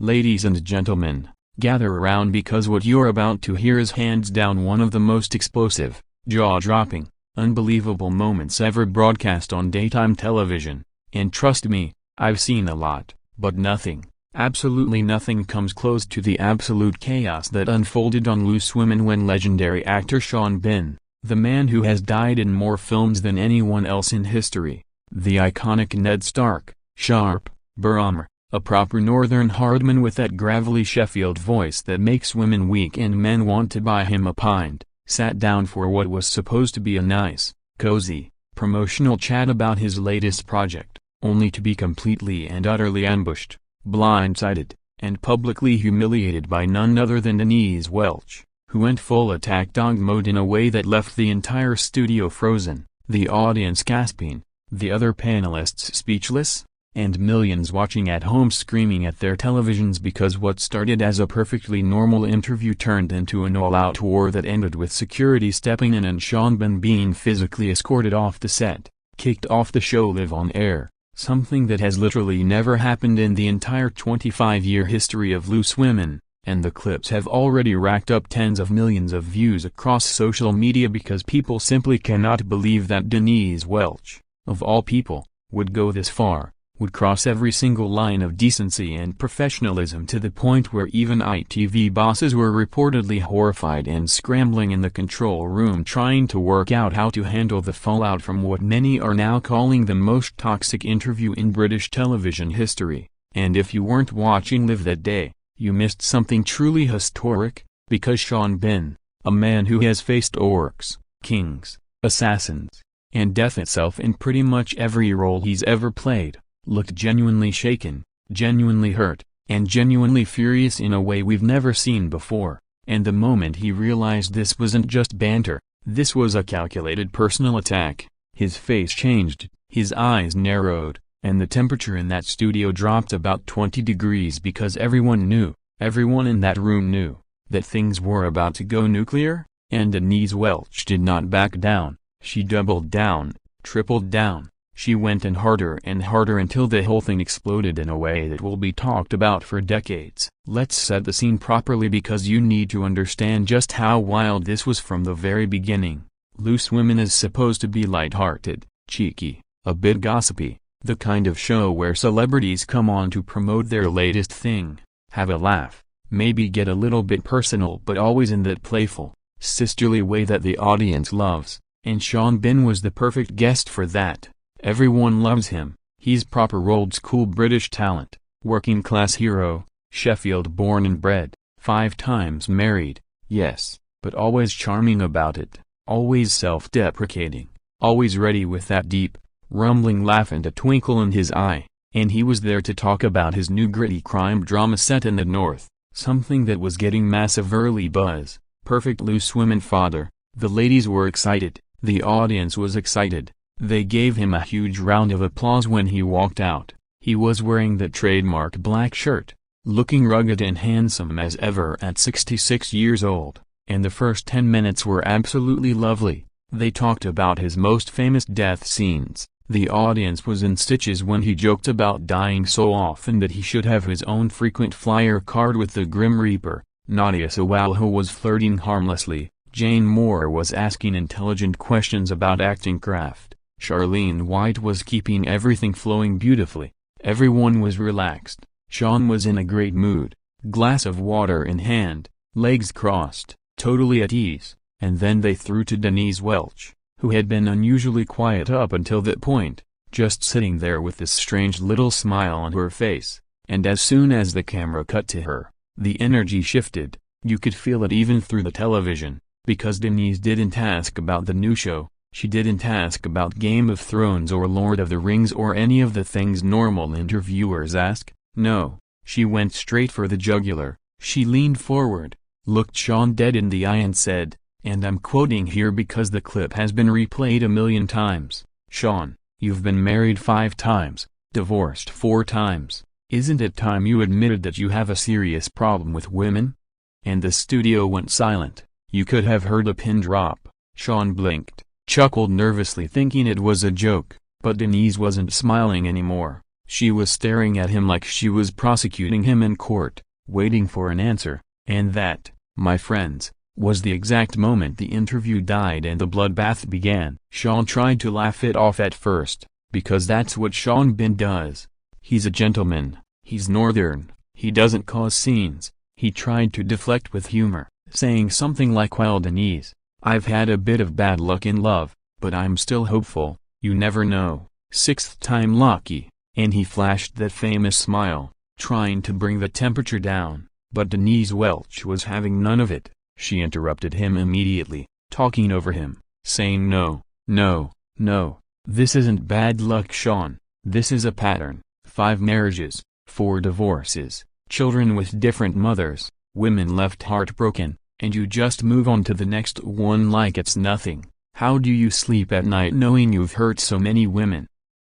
Ladies and gentlemen, gather around because what you're about to hear is hands down one of the most explosive, jaw-dropping, unbelievable moments ever broadcast on daytime television. And trust me, I've seen a lot, but nothing, absolutely nothing comes close to the absolute chaos that unfolded on Loose Women when legendary actor Sean Penn, the man who has died in more films than anyone else in history, the iconic Ned Stark, sharp, Brahmer, a proper northern hardman with that gravelly Sheffield voice that makes women weak and men want to buy him a pint, sat down for what was supposed to be a nice, cozy, promotional chat about his latest project, only to be completely and utterly ambushed, blindsided, and publicly humiliated by none other than Denise Welch, who went full attack dog mode in a way that left the entire studio frozen, the audience gasping, the other panelists speechless, and millions watching at home screaming at their televisions because what started as a perfectly normal interview turned into an all-out war that ended with security stepping in and Sean Penn being physically escorted off the set, kicked off the show live on air, something that has literally never happened in the entire 25-year history of Loose Women, and the clips have already racked up tens of millions of views across social media because people simply cannot believe that Denise Welch, of all people, would go this far, would cross every single line of decency and professionalism to the point where even ITV bosses were reportedly horrified and scrambling in the control room trying to work out how to handle the fallout from what many are now calling the most toxic interview in British television history. And if you weren't watching live that day, you missed something truly historic, because Sean Penn, a man who has faced orcs, kings, assassins, and death itself in pretty much every role he's ever played, looked genuinely shaken, genuinely hurt, and genuinely furious in a way we've never seen before, and the moment he realized this wasn't just banter, this was a calculated personal attack, his face changed, his eyes narrowed, and the temperature in that studio dropped about 20 degrees because everyone in that room knew, that things were about to go nuclear, and Denise Welch did not back down, she doubled down, tripled down. She went in harder and harder until the whole thing exploded in a way that will be talked about for decades. Let's set the scene properly because you need to understand just how wild this was from the very beginning. Loose Women is supposed to be light-hearted, cheeky, a bit gossipy, the kind of show where celebrities come on to promote their latest thing, have a laugh, maybe get a little bit personal but always in that playful, sisterly way that the audience loves, and Sean Penn was the perfect guest for that. Everyone loves him, he's proper old-school British talent, working-class hero, Sheffield born and bred, 5 times married, yes, but always charming about it, always self-deprecating, always ready with that deep, rumbling laugh and a twinkle in his eye, and he was there to talk about his new gritty crime drama set in the North, something that was getting massive early buzz, perfect Loose Women fodder. The ladies were excited, the audience was excited. They gave him a huge round of applause when he walked out. He was wearing that trademark black shirt, looking rugged and handsome as ever at 66 years old, and the first 10 minutes were absolutely lovely. They talked about his most famous death scenes. The audience was in stitches when he joked about dying so often that he should have his own frequent flyer card with the Grim Reaper. Nadia Sawalha was flirting harmlessly, Jane Moore was asking intelligent questions about acting craft. Charlene White was keeping everything flowing beautifully, everyone was relaxed, Sean was in a great mood, glass of water in hand, legs crossed, totally at ease, and then they threw to Denise Welch, who had been unusually quiet up until that point, just sitting there with this strange little smile on her face, and as soon as the camera cut to her, the energy shifted, you could feel it even through the television, because Denise didn't ask about the new show. She didn't ask about Game of Thrones or Lord of the Rings or any of the things normal interviewers ask, no, she went straight for the jugular. She leaned forward, looked Sean dead in the eye and said, and I'm quoting here because the clip has been replayed a million times, Sean, you've been married 5 times, divorced 4 times, isn't it time you admitted that you have a serious problem with women? And the studio went silent, you could have heard a pin drop. Sean blinked, chuckled nervously thinking it was a joke, but Denise wasn't smiling anymore, She was staring at him like she was prosecuting him in court, waiting for an answer, and that, my friends, was the exact moment the interview died and the bloodbath began. Sean tried to laugh it off at first, because that's what Sean Bean does. He's a gentleman, he's northern, he doesn't cause scenes. He tried to deflect with humor, saying something like, "Well, Denise, I've had a bit of bad luck in love, but I'm still hopeful, you never know, sixth time lucky," and he flashed that famous smile, trying to bring the temperature down, but Denise Welch was having none of it. She interrupted him immediately, talking over him, saying, "No, no, no, this isn't bad luck, Sean, this is a pattern, 5 marriages, 4 divorces, children with different mothers, women left heartbroken, and you just move on to the next one like it's nothing. How do you sleep at night knowing you've hurt so many women?"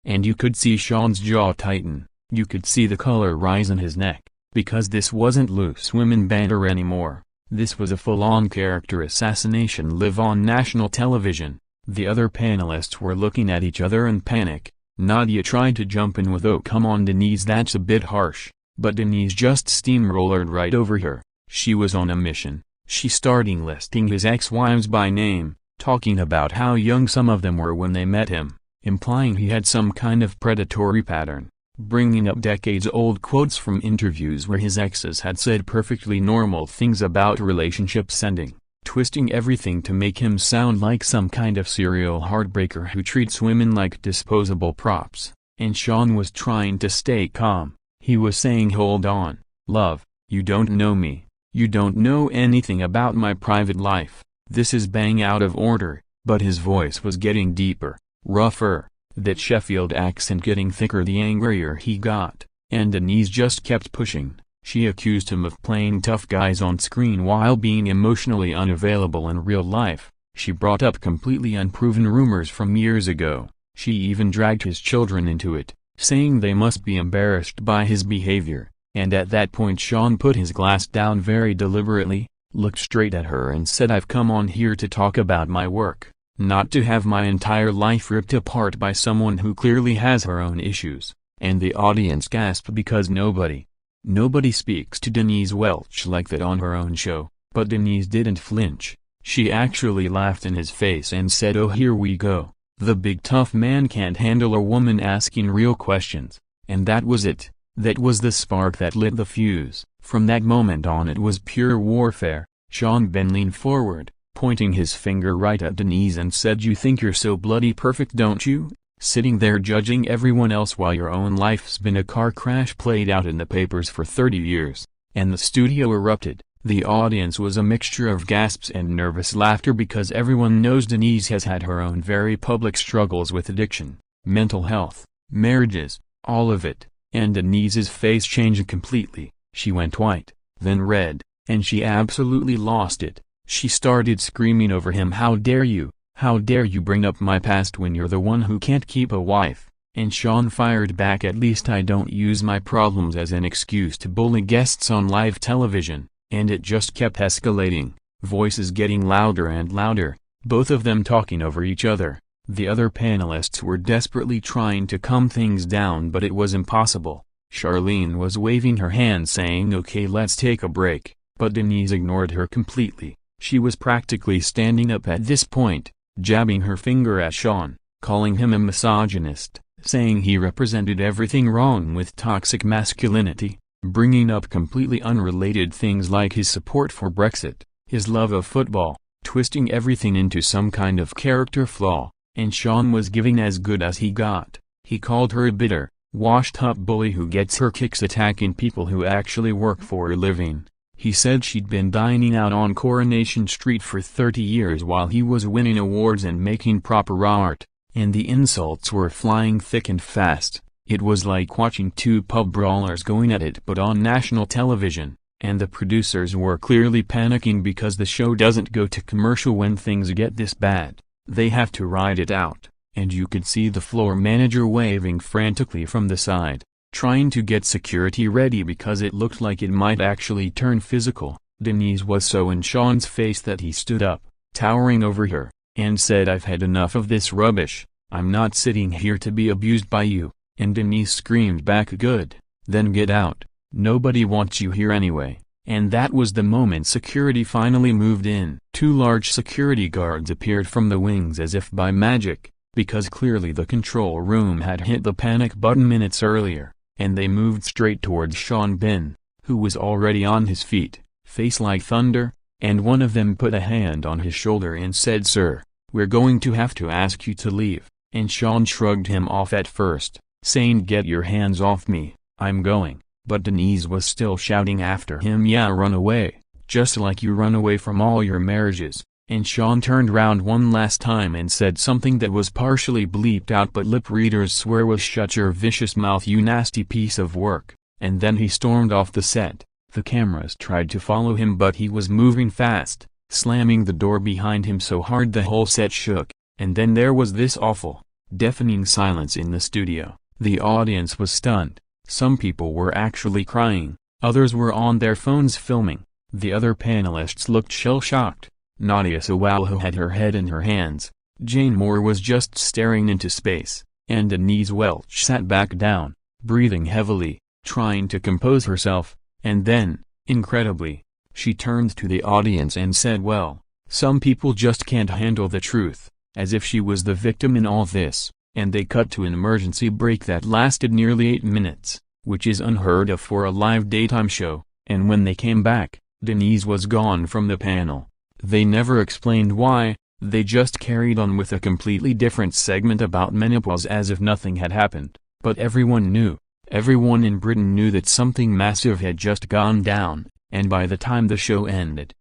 And you could see Sean's jaw tighten, you could see the color rise in his neck, because this wasn't loose women banter anymore. This was a full-on character assassination live on national television. The other panelists were looking at each other in panic. Nadia tried to jump in with, "Oh come on Denise, that's a bit harsh," but Denise just steamrollered right over her. She was on a mission. She started listing his ex-wives by name, talking about how young some of them were when they met him, implying he had some kind of predatory pattern, bringing up decades-old quotes from interviews where his exes had said perfectly normal things about relationships ending, twisting everything to make him sound like some kind of serial heartbreaker who treats women like disposable props. And Sean was trying to stay calm. He was saying, "Hold on, love, you don't know me, you don't know anything about my private life, this is bang out of order," but his voice was getting deeper, rougher, that Sheffield accent getting thicker the angrier he got, and Denise just kept pushing. She accused him of playing tough guys on screen while being emotionally unavailable in real life. She brought up completely unproven rumors from years ago. She even dragged his children into it, saying they must be embarrassed by his behavior, and at that point Sean put his glass down very deliberately, looked straight at her and said, "I've come on here to talk about my work, not to have my entire life ripped apart by someone who clearly has her own issues." And the audience gasped because nobody speaks to Denise Welch like that on her own show, but Denise didn't flinch. She actually laughed in his face and said, "Oh, here we go. The big tough man can't handle a woman asking real questions." And that was it. That was the spark that lit the fuse. From that moment on it was pure warfare. Sean Bean leaned forward, pointing his finger right at Denise and said, "You think you're so bloody perfect, don't you? Sitting there judging everyone else while your own life's been a car crash played out in the papers for 30 years. And the studio erupted. The audience was a mixture of gasps and nervous laughter because everyone knows Denise has had her own very public struggles with addiction, mental health, marriages, all of it. And Denise's face changed completely. She went white, then red, and she absolutely lost it. She started screaming over him, "How dare you? How dare you bring up my past when you're the one who can't keep a wife?" And Sean fired back, "At least I don't use my problems as an excuse to bully guests on live television." And it just kept escalating, voices getting louder and louder, both of them talking over each other. The other panelists were desperately trying to calm things down, but it was impossible. Charlene was waving her hand saying, "Okay, let's take a break," but Denise ignored her completely. She was practically standing up at this point, jabbing her finger at Sean, calling him a misogynist, saying he represented everything wrong with toxic masculinity, bringing up completely unrelated things like his support for Brexit, his love of football, twisting everything into some kind of character flaw, and Sean was giving as good as he got. He called her a bitter, washed-up bully who gets her kicks attacking people who actually work for a living. He said she'd been dining out on Coronation Street for 30 years while he was winning awards and making proper art, and the insults were flying thick and fast. It was like watching two pub brawlers going at it but on national television, and the producers were clearly panicking because the show doesn't go to commercial when things get this bad. They have to ride it out, and you could see the floor manager waving frantically from the side, trying to get security ready because it looked like it might actually turn physical. Denise was so in Sean's face that he stood up, towering over her, and said, "I've had enough of this rubbish. I'm not sitting here to be abused by you. And Denise screamed back, "Good, then get out. Nobody wants you here anyway." And that was the moment security finally moved in. 2 large security guards appeared from the wings as if by magic, because clearly the control room had hit the panic button minutes earlier, and they moved straight towards Sean Bin, who was already on his feet, face like thunder, and one of them put a hand on his shoulder and said, "Sir, we're going to have to ask you to leave." And Sean shrugged him off at first, saying, "Get your hands off me, I'm going." But Denise was still shouting after him, "Yeah, run away, just like you run away from all your marriages." And Sean turned round one last time and said something that was partially bleeped out, but lip readers swear was, "Shut your vicious mouth, you nasty piece of work." And then he stormed off the set. The cameras tried to follow him, but he was moving fast, slamming the door behind him so hard the whole set shook. And then there was this awful, deafening silence in the studio. The audience was stunned. Some people were actually crying, others were on their phones filming. The other panelists looked shell-shocked. Nadia Sawalha had her head in her hands, Jane Moore was just staring into space, and Denise Welch sat back down, breathing heavily, trying to compose herself, and then, incredibly, she turned to the audience and said, "Well, some people just can't handle the truth," as if she was the victim in all this. And they cut to an emergency break that lasted nearly 8 minutes, which is unheard of for a live daytime show, and when they came back, Denise was gone from the panel. They never explained why, they just carried on with a completely different segment about menopause as if nothing had happened. But everyone knew, everyone in Britain knew that something massive had just gone down, and by the time the show ended,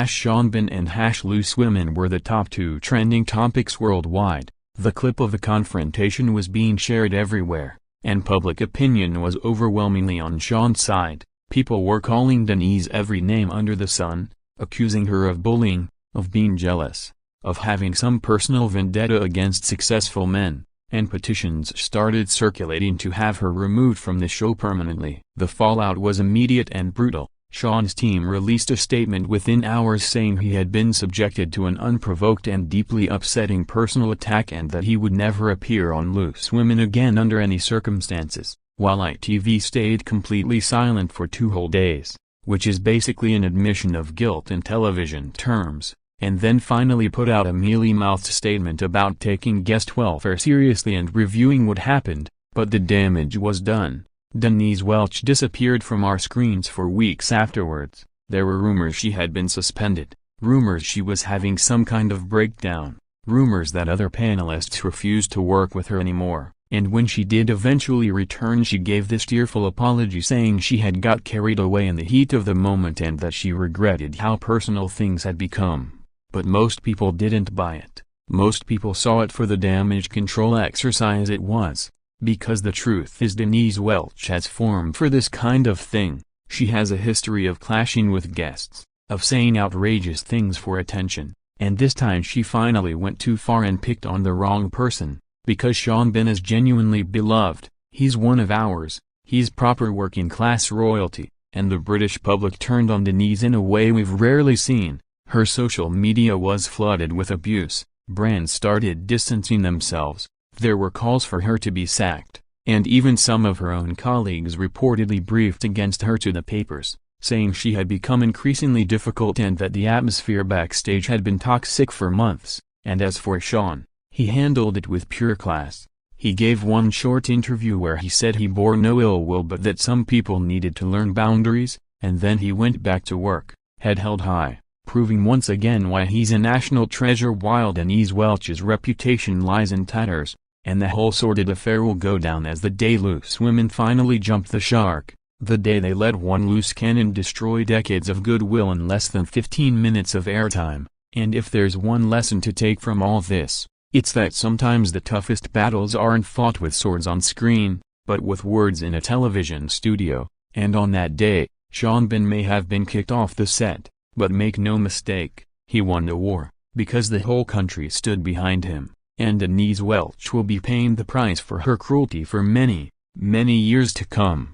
Sean Bin and loose women were the top 2 trending topics worldwide. The clip of the confrontation was being shared everywhere, and public opinion was overwhelmingly on Sean's side. People were calling Denise every name under the sun, accusing her of bullying, of being jealous, of having some personal vendetta against successful men, and petitions started circulating to have her removed from the show permanently. The fallout was immediate and brutal. Sean's team released a statement within hours saying he had been subjected to an unprovoked and deeply upsetting personal attack and that he would never appear on Loose Women again under any circumstances, while ITV stayed completely silent for 2 whole days, which is basically an admission of guilt in television terms, and then finally put out a mealy-mouthed statement about taking guest welfare seriously and reviewing what happened, but the damage was done. Denise Welch disappeared from our screens for weeks afterwards. There were rumors she had been suspended, rumors she was having some kind of breakdown, rumors that other panelists refused to work with her anymore, and when she did eventually return she gave this tearful apology saying she had got carried away in the heat of the moment and that she regretted how personal things had become. But most people didn't buy it. Most people saw it for the damage control exercise it was. Because the truth is, Denise Welch has formed for this kind of thing. She has a history of clashing with guests, of saying outrageous things for attention, and this time she finally went too far and picked on the wrong person. Because Sean Bin is genuinely beloved, he's one of ours, he's proper working class royalty, and the British public turned on Denise in a way we've rarely seen. Her social media was flooded with abuse, brands started distancing themselves. There were calls for her to be sacked, and even some of her own colleagues reportedly briefed against her to the papers, saying she had become increasingly difficult and that the atmosphere backstage had been toxic for months. And as for Sean, he handled it with pure class. He gave one short interview where he said he bore no ill will but that some people needed to learn boundaries, and then he went back to work, head held high, proving once again why he's a national treasure while Denise Welch's reputation lies in tatters. And the whole sordid affair will go down as the day Loose Women finally jumped the shark, the day they let one loose cannon destroy decades of goodwill in less than 15 minutes of airtime. And if there's one lesson to take from all this, it's that sometimes the toughest battles aren't fought with swords on screen, but with words in a television studio. And on that day, Sean Bin may have been kicked off the set, but make no mistake, he won the war, because the whole country stood behind him. And Denise Welch will be paying the price for her cruelty for many, many years to come.